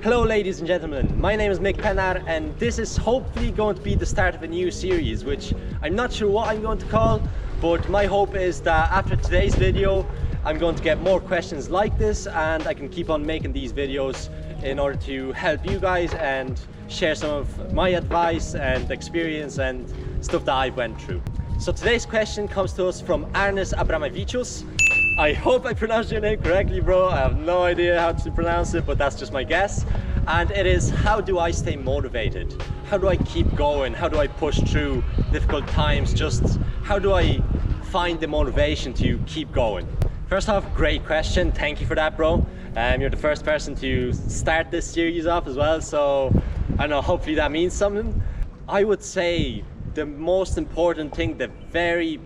Hello ladies and gentlemen, my name is Mick Pennar and this is hopefully going to be the start of a new series which I'm not sure what I'm going to call, but my hope is that after today's video I'm going to get more questions like this and I can keep on making these videos in order to help you guys and share some of my advice and experience and stuff that I've went through. So today's question comes to us from Arnis Abramavicius. I hope I pronounced your name correctly, bro. I have no idea how to pronounce it, but that's just my guess. And it is, how do I stay motivated? How do I keep going? How do I push through difficult times? Just how do I find the motivation to keep going? First off, great question. Thank you for that, bro. You're the first person to start this series off as well. So I don't know, hopefully that means something. I would say the most important thing, the very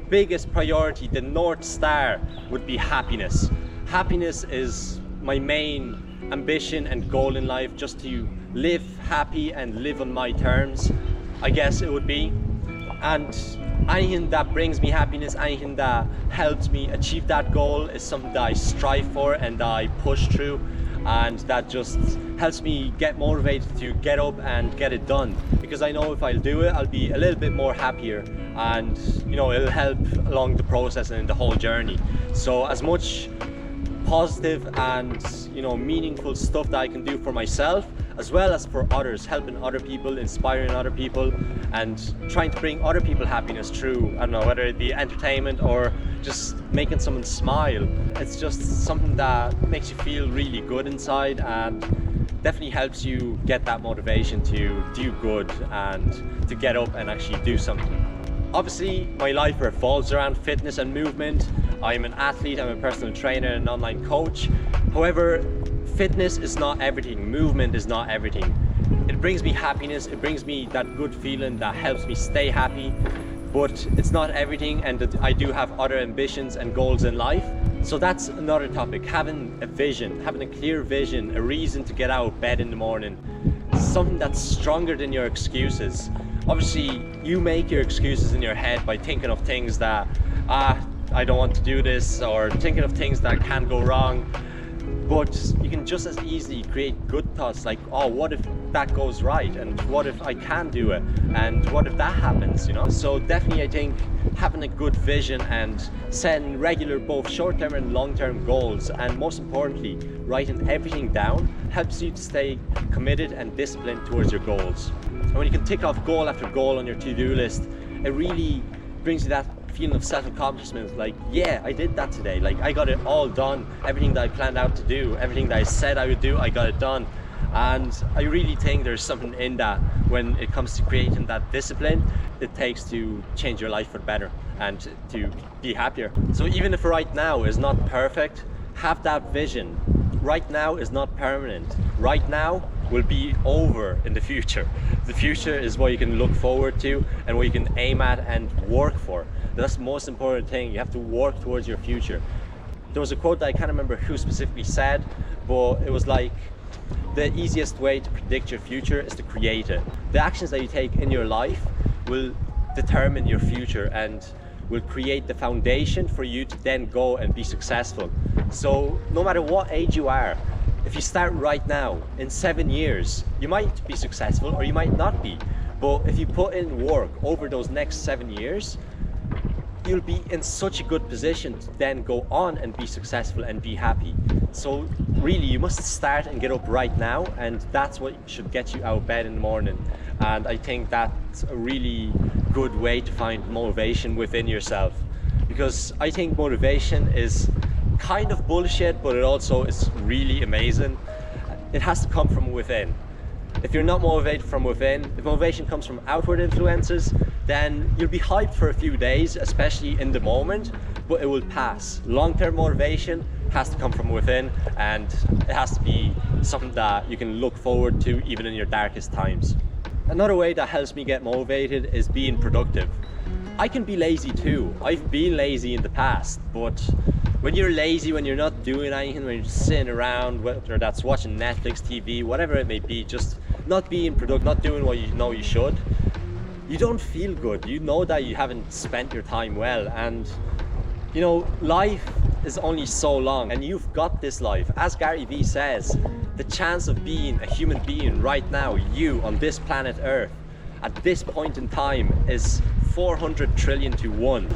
biggest priority, the North Star would be happiness. Happiness is my main ambition and goal in life, just to live happy and live on my terms, I guess it would be. And anything that brings me happiness, anything that helps me achieve that goal is something that I strive for and that I push through, and that just helps me get motivated to get up and get it done, because I know if I'll do it I'll be a little bit more happier, and you know, it'll help along the process and the whole journey. So as much positive and meaningful stuff that I can do for myself as well as for others, helping other people, inspiring other people, and trying to bring other people happiness through, I don't know, whether it be entertainment or just making someone smile. It's just something that makes you feel really good inside and definitely helps you get that motivation to do good and to get up and actually do something. Obviously, my life revolves around fitness and movement. I'm an athlete, I'm a personal trainer and an online coach. However, fitness is not everything, movement is not everything. It brings me happiness, it brings me that good feeling that helps me stay happy, but it's not everything, and I do have other ambitions and goals in life. So that's another topic, having a vision, having a clear vision, a reason to get out of bed in the morning, something that's stronger than your excuses. Obviously, you make your excuses in your head by thinking of things that, I don't want to do this, or thinking of things that can go wrong. But you can just as easily create good thoughts like, oh, what if that goes right? And what if I can do it? And what if that happens, So definitely I think having a good vision and setting regular both short-term and long-term goals, and most importantly, writing everything down, helps you to stay committed and disciplined towards your goals. And when you can tick off goal after goal on your to-do list, it really brings you that feeling of self-accomplishment, like, yeah, I did that today, like I got it all done, everything that I planned out to do, everything that I said I would do, I got it done. And I really think there's something in that when it comes to creating that discipline it takes to change your life for the better and to be happier. So even if right now is not perfect, have that vision. Right now is not permanent. Right now will be over in the future. The future is what you can look forward to and what you can aim at and work for. That's the most important thing. You have to work towards your future. There was a quote that I can't remember who specifically said, but it was like, the easiest way to predict your future is to create it. The actions that you take in your life will determine your future and will create the foundation for you to then go and be successful. So no matter what age you are, if you start right now, in 7 years, you might be successful or you might not be. But if you put in work over those next 7 years, you'll be in such a good position to then go on and be successful and be happy. So really, you must start and get up right now, and that's what should get you out of bed in the morning. And I think that's a really good way to find motivation within yourself, because I think motivation is kind of bullshit, but it also is really amazing. It has to come from within. If you're not motivated from within, if motivation comes from outward influences, then you'll be hyped for a few days, especially in the moment, but it will pass. Long-term motivation has to come from within, and it has to be something that you can look forward to even in your darkest times. Another way that helps me get motivated is being productive. I can be lazy too. I've been lazy in the past, but when you're lazy, when you're not doing anything, when you're just sitting around, whether that's watching Netflix, TV, whatever it may be, just not being productive, not doing what you know you should, you don't feel good. You know that you haven't spent your time well, and life is only so long, and you've got this life. As Gary Vee says, the chance of being a human being right now, you on this planet Earth, at this point in time is 400 trillion to 1.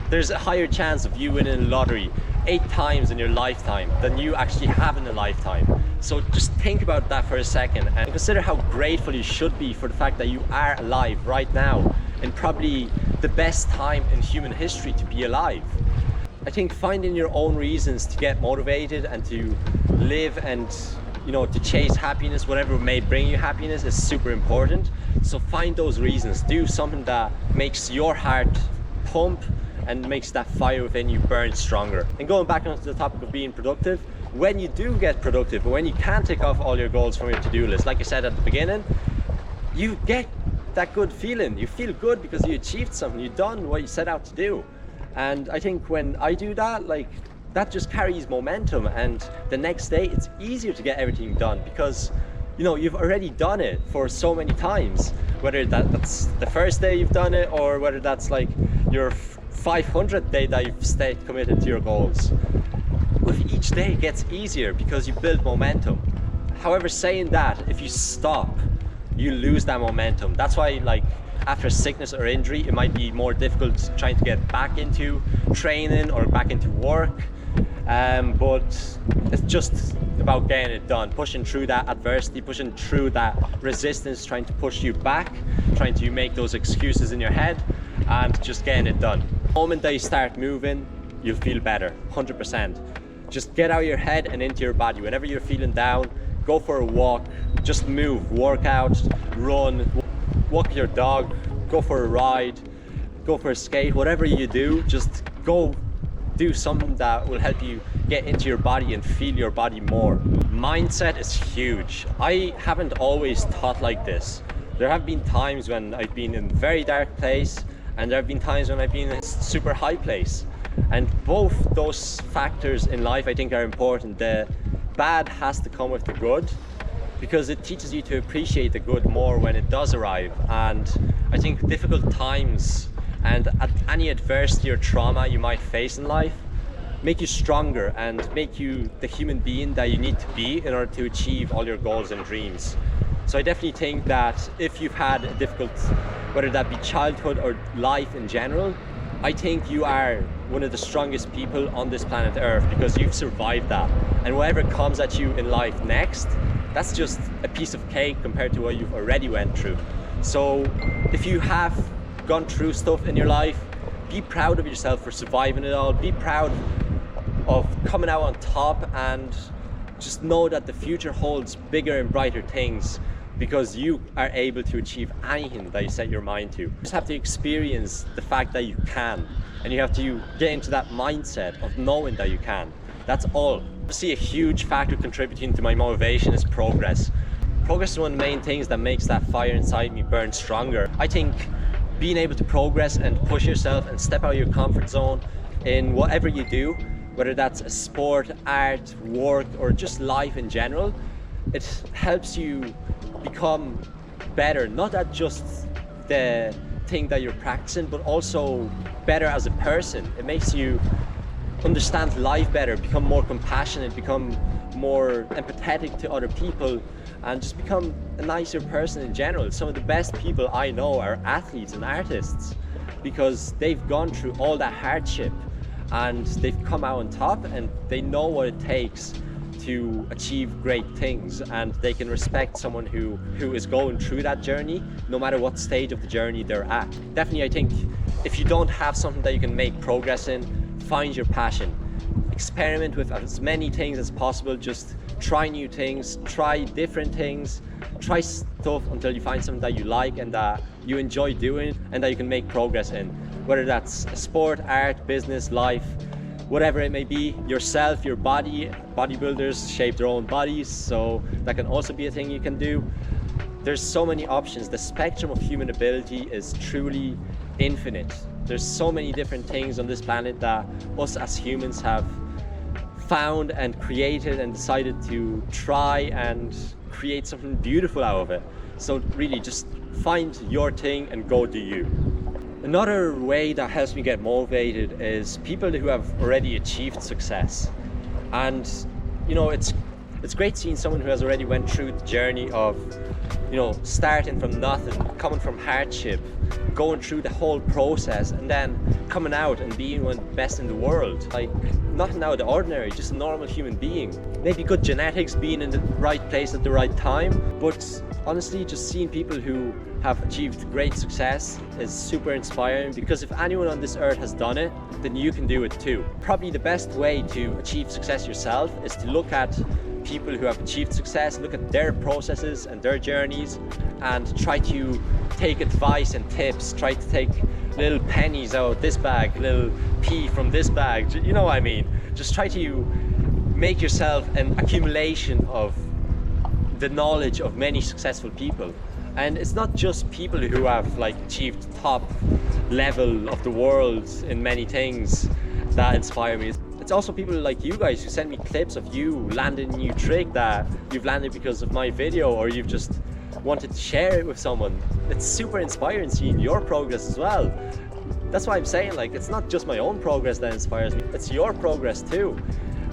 There's a higher chance of you winning a lottery 8 times in your lifetime than you actually have in a lifetime. So just think about that for a second and consider how grateful you should be for the fact that you are alive right now, in probably the best time in human history to be alive. I think finding your own reasons to get motivated and to live and, you know, to chase happiness, whatever may bring you happiness, is super important. So find those reasons. Do something that makes your heart pump and makes that fire within you burn stronger. And going back onto the topic of being productive, when you do get productive, when you can tick off all your goals from your to-do list, like I said at the beginning, you get that good feeling. You feel good because you achieved something, you've done what you set out to do. And I think when I do that, like, that just carries momentum, and the next day it's easier to get everything done because, you know, you've already done it for so many times, whether that's the first day you've done it or whether that's like your 500th day that you've stayed committed to your goals. With each day it gets easier because you build momentum. However, saying that, if you stop, you lose that momentum. That's why, like, after sickness or injury, it might be more difficult trying to get back into training or back into work. But it's just about getting it done, pushing through that adversity, pushing through that resistance, trying to push you back, trying to make those excuses in your head, and just getting it done. The moment that you start moving, you'll feel better, 100%. Just get out of your head and into your body. Whenever you're feeling down, go for a walk, just move, work out, run, walk your dog, go for a ride, go for a skate, whatever you do, just go do something that will help you get into your body and feel your body more. Mindset is huge. I haven't always thought like this. There have been times when I've been in a very dark place, and there have been times when I've been in a super high place. And both those factors in life, I think, are important. The bad has to come with the good, because it teaches you to appreciate the good more when it does arrive. And I think difficult times and any adversity or trauma you might face in life make you stronger and make you the human being that you need to be in order to achieve all your goals and dreams. So I definitely think that if you've had a difficult, whether that be childhood or life in general, I think you are one of the strongest people on this planet Earth, because you've survived that. And whatever comes at you in life next, that's just a piece of cake compared to what you've already went through. So if you have gone through stuff in your life, be proud of yourself for surviving it all. Be proud of coming out on top, and just know that the future holds bigger and brighter things, because you are able to achieve anything that you set your mind to. You just have to experience the fact that you can, and you have to get into that mindset of knowing that you can. That's all. See, a huge factor contributing to my motivation is progress. Progress is one of the main things that makes that fire inside me burn stronger. I think being able to progress and push yourself and step out of your comfort zone in whatever you do, whether that's a sport, art, work, or just life in general, it helps you become better, not at just the thing that you're practicing, but also better as a person. It makes you understand life better, become more compassionate, become more empathetic to other people, and just become a nicer person in general. Some of the best people I know are athletes and artists, because they've gone through all that hardship and they've come out on top, and they know what it takes to achieve great things, and they can respect someone who is going through that journey, no matter what stage of the journey they're at. Definitely, I think if you don't have something that you can make progress in, find your passion. Experiment with as many things as possible. Just try new things, try different things, try stuff until you find something that you like and that you enjoy doing and that you can make progress in. Whether that's a sport, art, business, life, whatever it may be, yourself, your body. Bodybuilders shape their own bodies, so that can also be a thing you can do. There's so many options. The spectrum of human ability is truly infinite. There's so many different things on this planet that us as humans have found and created and decided to try and create something beautiful out of it. So really just find your thing and go do you. Another way that helps me get motivated is people who have already achieved success. And you know, it's It's great seeing someone who has already went through the journey of, you know, starting from nothing, coming from hardship, going through the whole process, and then coming out and being one of the best in the world. Like, nothing out of the ordinary, just a normal human being. Maybe good genetics, being in the right place at the right time, but honestly, just seeing people who have achieved great success is super inspiring, because if anyone on this earth has done it, then you can do it too. Probably the best way to achieve success yourself is to look at people who have achieved success, look at their processes and their journeys, and try to take advice and tips, try to take little pennies out of this bag, little pea from this bag, you know what I mean? Just try to make yourself an accumulation of the knowledge of many successful people. And it's not just people who have like achieved top level of the world in many things that inspire me. It's also people like you guys who send me clips of you landing a new trick that you've landed because of my video, or you've just wanted to share it with someone. It's super inspiring seeing your progress as well. That's why I'm saying, like, it's not just my own progress that inspires me, it's your progress too.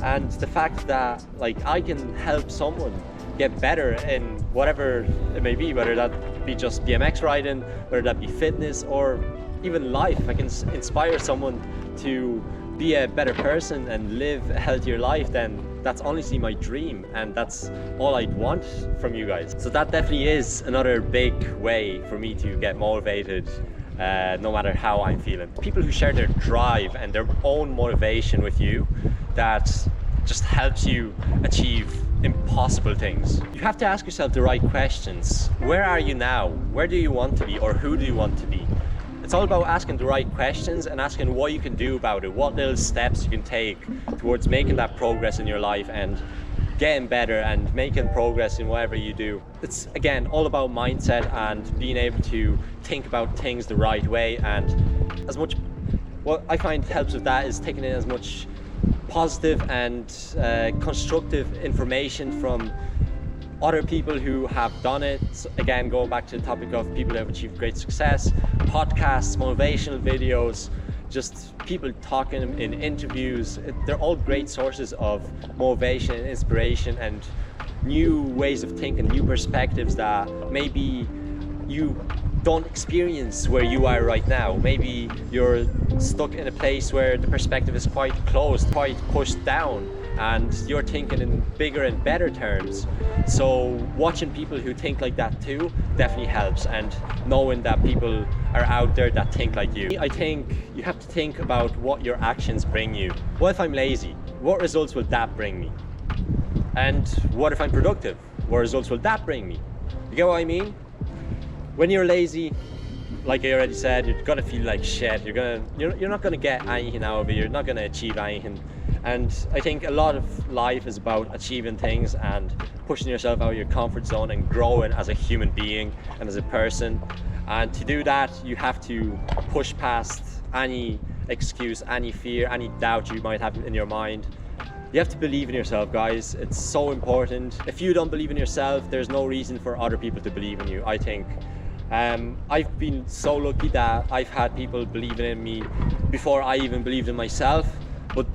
And the fact that like I can help someone get better in whatever it may be, whether that be just BMX riding, whether that be fitness, or even life. I can inspire someone to be a better person and live a healthier life, then that's honestly my dream, and that's all I'd want from you guys. So that definitely is another big way for me to get motivated, no matter how I'm feeling. People who share their drive and their own motivation with you, that just helps you achieve impossible things. You have to ask yourself the right questions. Where are you now? Where do you want to be, or who do you want to be? It's all about asking the right questions and asking what you can do about it, what little steps you can take towards making that progress in your life and getting better and making progress in whatever you do. It's again all about mindset and being able to think about things the right way, and as much, what I find helps with that is taking in as much positive and constructive information from other people who have done it. So again, going back to the topic of people who have achieved great success, podcasts, motivational videos, just people talking in interviews. They're all great sources of motivation and inspiration and new ways of thinking, new perspectives that maybe you don't experience where you are right now. Maybe you're stuck in a place where the perspective is quite closed, quite pushed down, and you're thinking in bigger and better terms. So watching people who think like that too definitely helps, and knowing that people are out there that think like you. I think you have to think about what your actions bring you. What if I'm lazy? What results will that bring me? And what if I'm productive? What results will that bring me? You get what I mean? When you're lazy, like I already said, you're gonna feel like shit. You're not gonna get anything out of it. You're not gonna achieve anything. And I think a lot of life is about achieving things and pushing yourself out of your comfort zone and growing as a human being and as a person. And to do that, you have to push past any excuse, any fear, any doubt you might have in your mind. You have to believe in yourself, guys. It's so important. If you don't believe in yourself, there's no reason for other people to believe in you, I think. I've been so lucky that I've had people believing in me before I even believed in myself,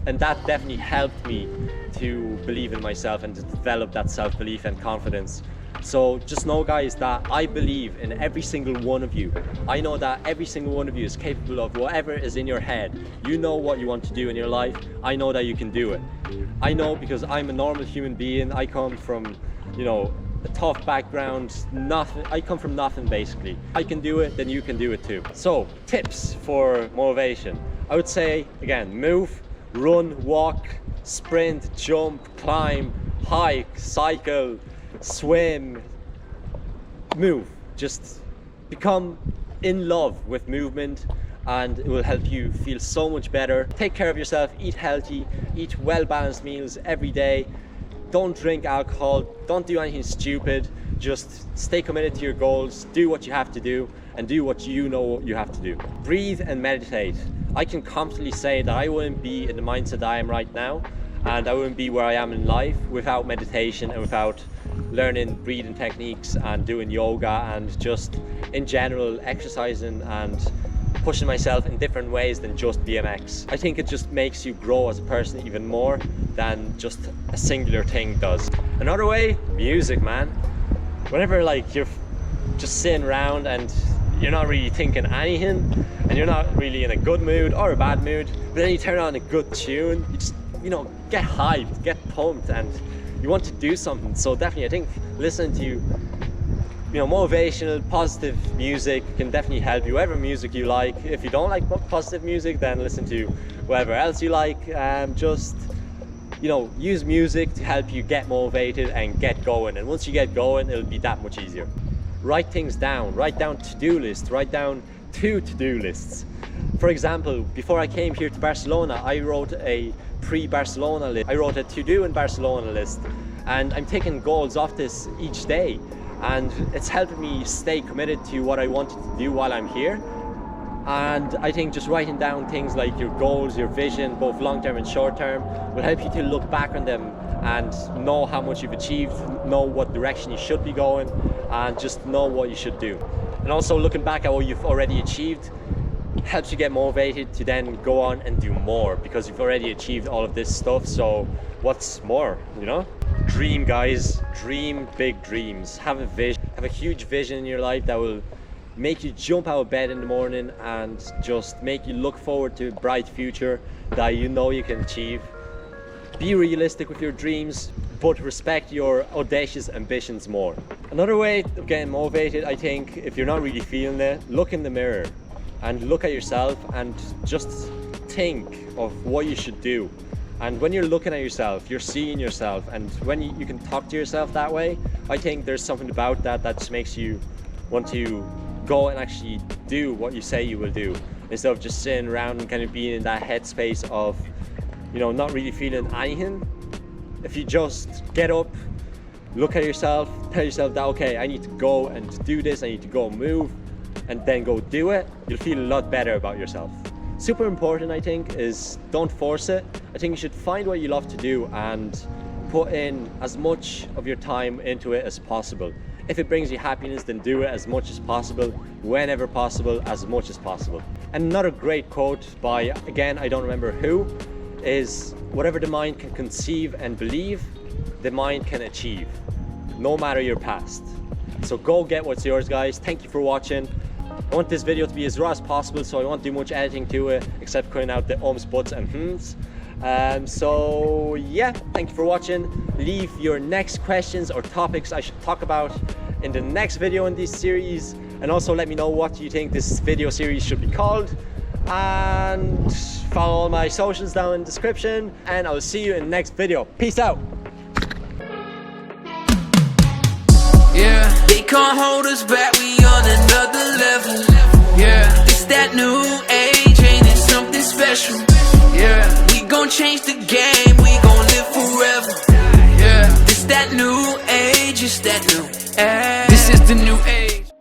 and that definitely helped me to believe in myself and to develop that self-belief and confidence. So just know, guys, that I believe in every single one of you. I know that every single one of you is capable of whatever is in your head. You know what you want to do in your life. I know that you can do it. I know because I'm a normal human being. I come from, you know, a tough background, nothing. I come from nothing basically. I can do it, then you can do it too. So tips for motivation. I would say, again, move, run, walk, sprint, jump, climb, hike, cycle, swim, move. Just become in love with movement, and it will help you feel so much better. Take care of yourself, eat healthy, eat well-balanced meals every day. Don't drink alcohol, don't do anything stupid. Just stay committed to your goals, do what you have to do, and do what you know you have to do. Breathe and meditate. I can confidently say that I wouldn't be in the mindset I am right now, and I wouldn't be where I am in life without meditation and without learning breathing techniques and doing yoga and just in general exercising and pushing myself in different ways than just BMX. I think it just makes you grow as a person even more than just a singular thing does. Another way, music, man. Whenever like you're just sitting around and you're not really thinking anything, and you're not really in a good mood or a bad mood, but then you turn on a good tune, you just, you know, get hyped, get pumped, and you want to do something. So definitely I think listening to, you know, motivational, positive music can definitely help you. Whatever music you like. If you don't like positive music, then listen to whatever else you like. Just, you know, use music to help you get motivated and get going. And once you get going, it'll be that much easier. Write things down. Write down to-do lists. Write down 2 to-do lists. For example, before I came here to Barcelona, I wrote a pre-Barcelona list. I wrote a to-do in Barcelona list, and I'm taking goals off this each day, and it's helping me stay committed to what I wanted to do while I'm here. And I think just writing down things like your goals, your vision, both long-term and short-term, will help you to look back on them and know how much you've achieved, know what direction you should be going, and just know what you should do. And also looking back at what you've already achieved helps you get motivated to then go on and do more, because you've already achieved all of this stuff. So what's more, you know? Dream, guys. Dream big dreams. Have a vision. Have a huge vision in your life that will make you jump out of bed in the morning and just make you look forward to a bright future that you know you can achieve. Be realistic with your dreams, but respect your audacious ambitions more. Another way of getting motivated, I think, if you're not really feeling it, look in the mirror and look at yourself and just think of what you should do. And when you're looking at yourself, you're seeing yourself, and when you can talk to yourself that way, I think there's something about that that just makes you want to go and actually do what you say you will do, instead of just sitting around and kind of being in that headspace of, you know, not really feeling anything. If you just get up, look at yourself, tell yourself that, okay, I need to go and do this, I need to go move, and then go do it, you'll feel a lot better about yourself. Super important, I think, is don't force it. I think you should find what you love to do and put in as much of your time into it as possible. If it brings you happiness, then do it as much as possible, whenever possible, as much as possible. And another great quote by, again, I don't remember who, is whatever the mind can conceive and believe, the mind can achieve, no matter your past. So go get what's yours, guys. Thank you for watching. I want this video to be as raw as possible, so I won't do much editing to it except cutting out the ums, buts and hms. So yeah, thank you for watching. Leave your next questions or topics I should talk about in the next video in this series, and also let me know what you think this video series should be called. And follow all my socials down in the description, and I'll see you in the next video. Peace out. Yeah, they can't hold us back, we on another level. Yeah, it's that new age, ain't it something special? Yeah, we gon' change the game, we gon' live forever. Yeah, it's that new age, it's that new age. This is the new age.